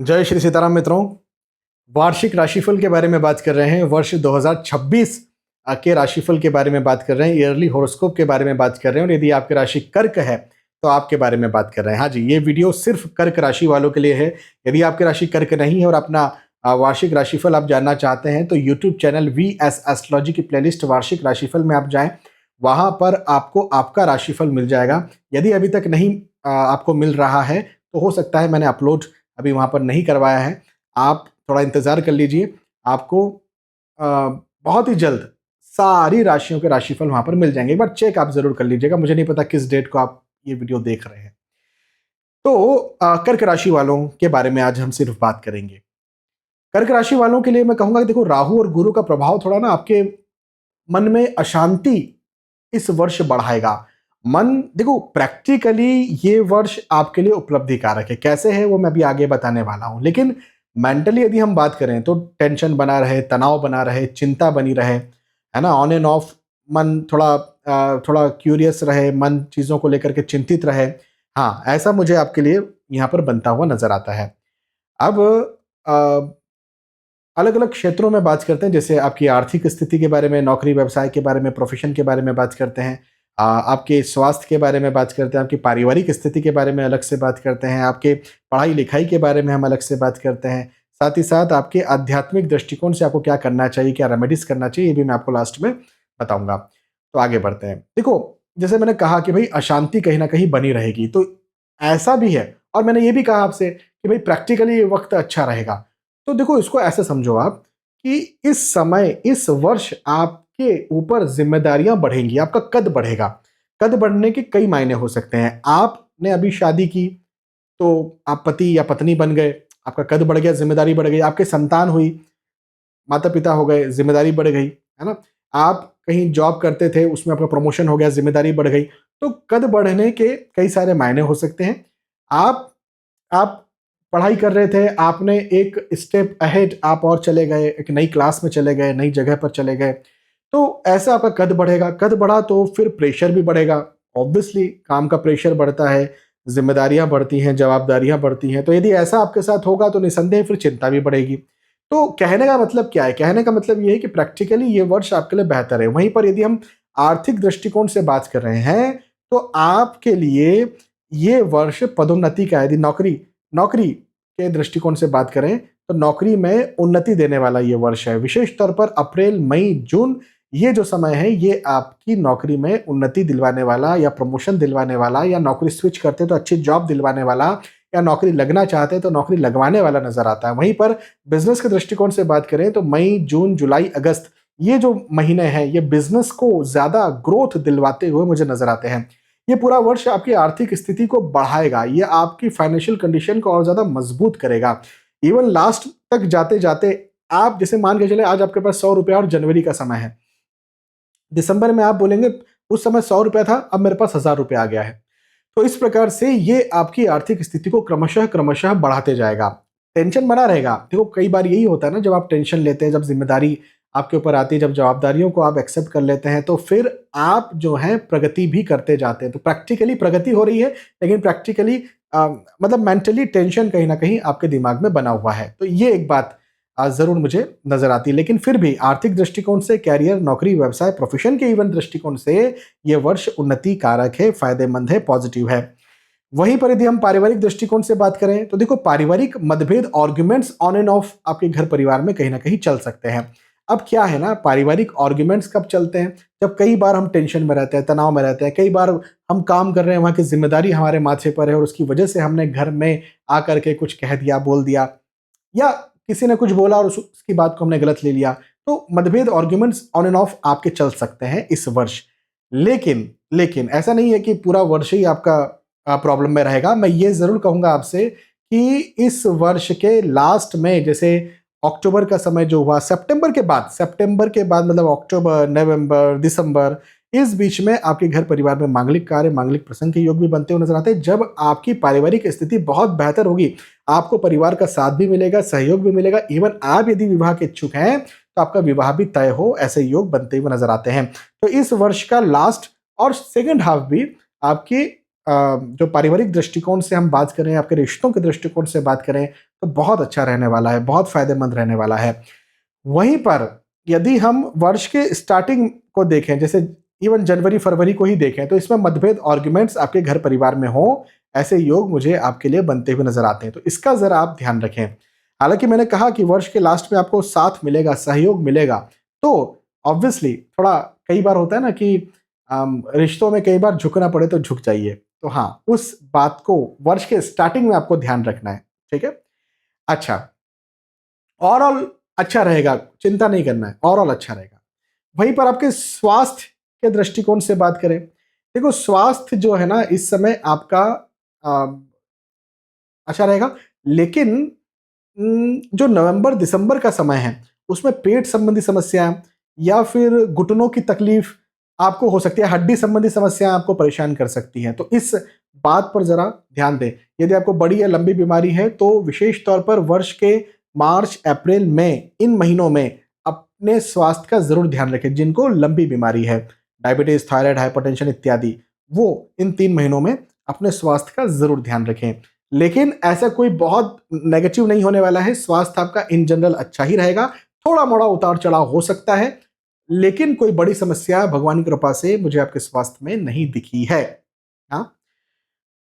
जय श्री सीताराम मित्रों। वार्षिक राशिफल के बारे में बात कर रहे हैं। वर्ष 2026 के राशिफल के बारे में बात कर रहे हैं। ईयरली हॉरोस्कोप के बारे में बात कर रहे हैं। और यदि आपकी राशि कर्क है तो आपके बारे में बात कर रहे हैं। हाँ जी, ये वीडियो सिर्फ कर्क राशि वालों के लिए है। यदि आपकी राशि कर्क नहीं है और अपना वार्षिक राशिफल आप जानना चाहते हैं तो यूट्यूब चैनल VS एस्ट्रोलॉजी की प्लेलिस्ट वार्षिक राशिफल में आप जाएं। वहां पर आपको आपका राशिफल मिल जाएगा। यदि अभी तक नहीं आपको मिल रहा है तो हो सकता है मैंने अपलोड अभी वहां पर नहीं करवाया है। आप थोड़ा इंतजार कर लीजिए। आपको बहुत ही जल्द सारी राशियों के राशिफल वहां पर मिल जाएंगे। एक बार चेक आप जरूर कर लीजिएगा। मुझे नहीं पता किस डेट को आप ये वीडियो देख रहे हैं। तो कर्क राशि वालों के बारे में आज हम सिर्फ बात करेंगे। कर्क राशि वालों के लिए मैं कहूंगा कि देखो, राहु और गुरु का प्रभाव थोड़ा ना आपके मन में अशांति इस वर्ष बढ़ाएगा। मन देखो, प्रैक्टिकली ये वर्ष आपके लिए उपलब्धि कारक है। कैसे है वो मैं अभी आगे बताने वाला हूं। लेकिन मेंटली यदि हम बात करें तो टेंशन बना रहे, तनाव बना रहे, चिंता बनी रहे, है ना, ऑन एंड ऑफ मन थोड़ा क्यूरियस रहे, मन चीजों को लेकर के चिंतित रहे। हाँ, ऐसा मुझे आपके लिए यहाँ पर बनता हुआ नजर आता है। अब अलग अलग क्षेत्रों में बात करते हैं, जैसे आपकी आर्थिक स्थिति के बारे में, नौकरी व्यवसाय के बारे में, प्रोफेशन के बारे में बात करते हैं। आपके स्वास्थ्य के बारे में बात करते हैं, आपकी पारिवारिक स्थिति के बारे में अलग से बात करते हैं, आपके पढ़ाई लिखाई के बारे में हम अलग से बात करते हैं। साथ ही साथ आपके आध्यात्मिक दृष्टिकोण से आपको क्या करना चाहिए, क्या रेमेडीज करना चाहिए, ये भी मैं आपको लास्ट में बताऊंगा। तो आगे बढ़ते हैं। देखो, जैसे मैंने कहा कि भाई अशांति कहीं ना कहीं बनी रहेगी, तो ऐसा भी है। और मैंने ये भी कहा आपसे कि भाई प्रैक्टिकली ये वक्त अच्छा रहेगा। तो देखो, इसको ऐसे समझो आप कि इस समय, इस वर्ष आपके ऊपर जिम्मेदारियां बढ़ेंगी, आपका कद बढ़ेगा। कद बढ़ने के कई मायने हो सकते हैं। आपने अभी शादी की तो आप पति या पत्नी बन गए, आपका कद बढ़ गया, जिम्मेदारी बढ़ गई। आपके संतान हुई, माता पिता हो गए, जिम्मेदारी बढ़ गई, है ना। आप कहीं जॉब करते थे, उसमें आपका प्रमोशन हो गया, जिम्मेदारी बढ़ गई। तो कद बढ़ने के कई सारे मायने हो सकते हैं। आप पढ़ाई कर रहे थे, आपने एक स्टेप अहेड आप और चले गए, एक नई क्लास में चले गए, नई जगह पर चले गए, तो ऐसा आपका कद बढ़ेगा। कद बढ़ा तो फिर प्रेशर भी बढ़ेगा। ऑब्वियसली काम का प्रेशर बढ़ता है, जिम्मेदारियां बढ़ती हैं, जवाबदारियां बढ़ती हैं। तो यदि ऐसा आपके साथ होगा तो निसंदेह फिर चिंता भी बढ़ेगी। तो कहने का मतलब क्या है? कहने का मतलब ये है कि प्रैक्टिकली ये वर्ष आपके लिए बेहतर है। वहीं पर यदि हम आर्थिक दृष्टिकोण से बात कर रहे हैं तो आपके लिए ये वर्ष पदोन्नति का है। यदि नौकरी के दृष्टिकोण से बात करें तो नौकरी में उन्नति देने वाला ये वर्ष है। विशेष तौर पर अप्रैल, मई, जून, ये जो समय है ये आपकी नौकरी में उन्नति दिलवाने वाला, या प्रमोशन दिलवाने वाला, या नौकरी स्विच करते तो अच्छी जॉब दिलवाने वाला, या नौकरी लगना चाहते हैं तो नौकरी लगवाने वाला नजर आता है। वहीं पर बिजनेस के दृष्टिकोण से बात करें तो मई, जून, जुलाई, अगस्त, ये जो महीने हैं ये बिजनेस को ज्यादा ग्रोथ दिलवाते हुए मुझे नजर आते हैं। ये पूरा वर्ष आपकी आर्थिक स्थिति को बढ़ाएगा। ये आपकी फाइनेंशियल कंडीशन को और ज्यादा मजबूत करेगा। इवन लास्ट तक जाते जाते आप जैसे मान के चले, आज आपके पास 100 रुपया और जनवरी का समय है। दिसंबर में आप बोलेंगे उस समय 100 रुपया था, अब मेरे पास 1000 रुपया आ गया है। तो इस प्रकार से ये आपकी आर्थिक स्थिति को क्रमशः क्रमशः बढ़ाते जाएगा। टेंशन बना रहेगा। देखो, कई बार यही होता है ना, जब आप टेंशन लेते हैं, जब जिम्मेदारी आपके ऊपर आती है, जब जवाबदारियों को आप एक्सेप्ट कर लेते हैं, तो फिर आप जो है प्रगति भी करते जाते हैं। तो प्रैक्टिकली प्रगति हो रही है, लेकिन प्रैक्टिकली मतलब मेंटली टेंशन कहीं ना कहीं आपके दिमाग में बना हुआ है। तो ये एक बात जरूर मुझे नजर आती है। लेकिन फिर भी आर्थिक दृष्टिकोण से, कैरियर, नौकरी, व्यवसाय, प्रोफेशन के इवन दृष्टिकोण से ये वर्ष उन्नति कारक है, फायदेमंद है, पॉजिटिव है। वहीं पर यदि हम पारिवारिक दृष्टिकोण से बात करें तो देखो, पारिवारिक मतभेद, आर्ग्यूमेंट्स ऑन एंड ऑफ आपके घर परिवार में कहीं ना कहीं चल सकते हैं। अब क्या है ना, पारिवारिक आर्ग्यूमेंट्स कब चलते हैं? जब कई बार हम टेंशन में रहते हैं, तनाव में रहते हैं। कई बार हम काम कर रहे हैं, वहां की जिम्मेदारी हमारे माथे पर है और उसकी वजह से हमने घर में आकर के कुछ कह दिया, बोल दिया, या किसी ने कुछ बोला और उसकी बात को हमने गलत ले लिया। तो मतभेद, आर्ग्यूमेंट्स ऑन एंड ऑफ आपके चल सकते हैं इस वर्ष। लेकिन लेकिन ऐसा नहीं है कि पूरा वर्ष ही आपका प्रॉब्लम में रहेगा। मैं ये जरूर कहूंगा आपसे कि इस वर्ष के लास्ट में, जैसे अक्टूबर का समय जो हुआ, सितंबर के बाद मतलब अक्टूबर, नवंबर, दिसंबर, इस बीच में आपके घर परिवार में मांगलिक कार्य, मांगलिक प्रसंग के योग भी बनते हुए नजर आते हैं। जब आपकी पारिवारिक स्थिति बहुत बेहतर होगी, आपको परिवार का साथ भी मिलेगा, सहयोग भी मिलेगा। इवन आप यदि विवाह के इच्छुक हैं तो आपका विवाह भी तय हो, ऐसे योग बनते हुए नजर आते हैं। तो इस वर्ष का लास्ट और सेकेंड हाफ भी आपकी जो पारिवारिक दृष्टिकोण से हम बात करें, आपके रिश्तों के दृष्टिकोण से बात करें, तो बहुत अच्छा रहने वाला है, बहुत फ़ायदेमंद रहने वाला है। वहीं पर यदि हम वर्ष के स्टार्टिंग को देखें, जैसे इवन जनवरी-फरवरी को ही देखें, तो इसमें मतभेद, आर्ग्यूमेंट्स आपके घर परिवार में हों, ऐसे योग मुझे आपके लिए बनते हुए नज़र आते हैं। तो इसका ज़रा आप ध्यान रखें। हालाँकि मैंने कहा कि वर्ष के लास्ट में आपको साथ मिलेगा, सहयोग मिलेगा, तो ऑब्वियसली थोड़ा कई बार होता है ना कि रिश्तों में कई बार झुकना पड़े तो झुक जाइए। तो हाँ, उस बात को वर्ष के स्टार्टिंग में आपको ध्यान रखना है, ठीक है? अच्छा, ओवरऑल अच्छा रहेगा, चिंता नहीं करना है, ओवरऑल अच्छा रहेगा। वहीं पर आपके स्वास्थ्य के दृष्टिकोण से बात करें, देखो स्वास्थ्य जो है ना इस समय आपका अ, अच्छा रहेगा, लेकिन जो नवंबर-दिसंबर का समय है, उसमें पेट संबंधी समस्या या फिर घुटनों की तकलीफ आपको हो सकती है, हड्डी संबंधी समस्याएँ आपको परेशान कर सकती हैं। तो इस बात पर ज़रा ध्यान दें। यदि आपको बड़ी या लंबी बीमारी है, तो विशेष तौर पर वर्ष के मार्च, अप्रैल, मई इन महीनों में अपने स्वास्थ्य का ज़रूर ध्यान रखें। जिनको लंबी बीमारी है, डायबिटीज़, थायराइड, हाइपरटेंशन इत्यादि, वो इन 3 महीनों में अपने स्वास्थ्य का ज़रूर ध्यान रखें। लेकिन ऐसा कोई बहुत नेगेटिव नहीं होने वाला है, स्वास्थ्य आपका इन जनरल अच्छा ही रहेगा, थोड़ा-मोड़ा उतार-चढ़ाव हो सकता है, लेकिन कोई बड़ी समस्या भगवान की कृपा से मुझे आपके स्वास्थ्य में नहीं दिखी है। हाँ?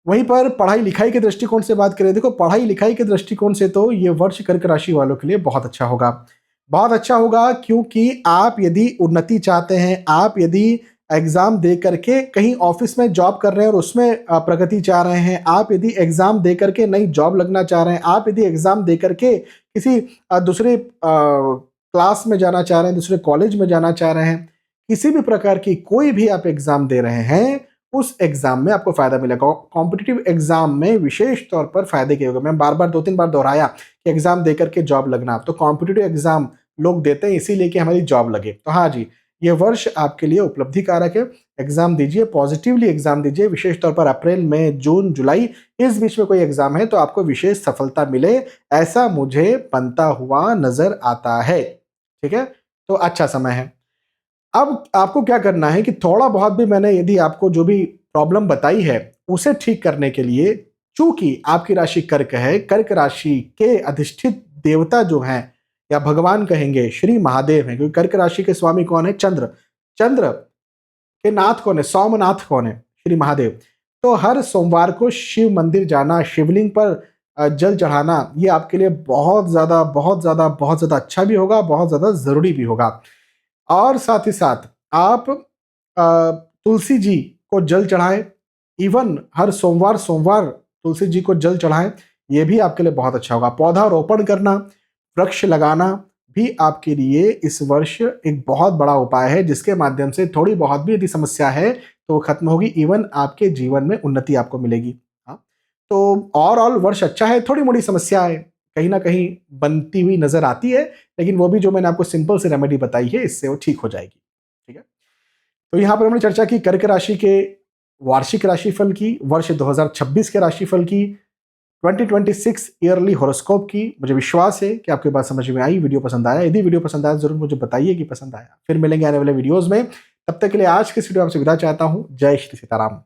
वहीं पर पढ़ाई-लिखाई के दृष्टिकोण से बात करें, देखो पढ़ाई-लिखाई के दृष्टिकोण से तो ये वर्ष कर्क राशि वालों के लिए बहुत अच्छा होगा। बहुत अच्छा होगा क्योंकि आप यदि उन्नति चाहते हैं, आप यदि एग्ज़ाम दे करके कहीं ऑफ़िस में जॉब कर रहे हैं और उसमें प्रगति चाह रहे हैं, आप यदि एग्ज़ाम दे करके नई जॉब लगना चाह रहे हैं, आप यदि एग्ज़ाम दे करके किसी दूसरे क्लास में जाना चाह रहे हैं, दूसरे कॉलेज में जाना चाह रहे हैं, किसी भी प्रकार की कोई भी आप एग्ज़ाम दे रहे हैं, उस एग्ज़ाम में आपको फ़ायदा मिलेगा। कॉम्पिटिटिव एग्ज़ाम में विशेष तौर पर फ़ायदे के होगा। मैं बार-बार 2-3 बार दोहराया कि एग्ज़ाम दे कर के जॉब लगना, तो कॉम्पिटिटिव एग्ज़ाम लोग देते हैं इसीलिए कि हमारी जॉब लगे। तो हाँ जी, ये वर्ष आपके लिए उपलब्धि कारक है। एग्ज़ाम दीजिए, पॉज़िटिवली एग्ज़ाम दीजिए, विशेष तौर पर अप्रैल, मई, जून, जुलाई इस बीच में कोई एग्ज़ाम है तो आपको विशेष सफलता मिले, ऐसा मुझे बनता हुआ नज़र आता है। ठीक है? तो अच्छा समय है। अब आपको क्या करना है कि थोड़ा-बहुत भी मैंने यदि आपको जो भी प्रॉब्लम बताई है, उसे ठीक करने के लिए चूँकि आपकी राशि कर्क है, कर्क राशि के अधिष्ठित देवता जो हैं या भगवान कहेंगे श्री महादेव हैं, क्योंकि कर्क राशि के स्वामी कौन है? चंद्र। चंद्र के नाथ कौन है? सोमनाथ कौन है? श्री महादेव। तो हर सोमवार को शिव मंदिर जाना, शिवलिंग पर जल चढ़ाना, ये आपके लिए बहुत ज़्यादा, बहुत ज़्यादा, बहुत ज़्यादा अच्छा भी होगा, बहुत ज़्यादा ज़रूरी भी होगा। और साथ ही साथ आप तुलसी जी को जल चढ़ाएँ, इवन हर सोमवार तुलसी जी को जल चढ़ाएँ, ये भी आपके लिए बहुत अच्छा होगा। पौधारोपण करना, वृक्ष लगाना भी आपके लिए इस वर्ष एक बहुत बड़ा उपाय है, जिसके माध्यम से थोड़ी बहुत भी यदि समस्या है, तो वो खत्म होगी, इवन आपके जीवन में उन्नति आपको मिलेगी। हाँ, तो ओवरऑल वर्ष अच्छा है, थोड़ी-मोड़ी समस्याएँ कहीं न कहीं बनती हुई नज़र आती है, लेकिन वो भी जो मैंने आपको सिंपल सी रेमेडी बताई है, इससे वो ठीक हो जाएगी। ठीक है? तो यहाँ पर हमने चर्चा की कर्क राशि के वार्षिक राशिफल की, वर्ष 2026 के राशिफल की, 2026 ईयरली हॉरोस्कोप की। मुझे विश्वास है कि आपकी बात समझ में आई, वीडियो पसंद आया। यदि वीडियो पसंद आया ज़रूर मुझे बताइए कि पसंद आया। फिर मिलेंगे आने वाले वीडियोज़ में। तब तक के लिए आज के इस वीडियो में आपसे विदा चाहता हूँ। जय श्री सीताराम।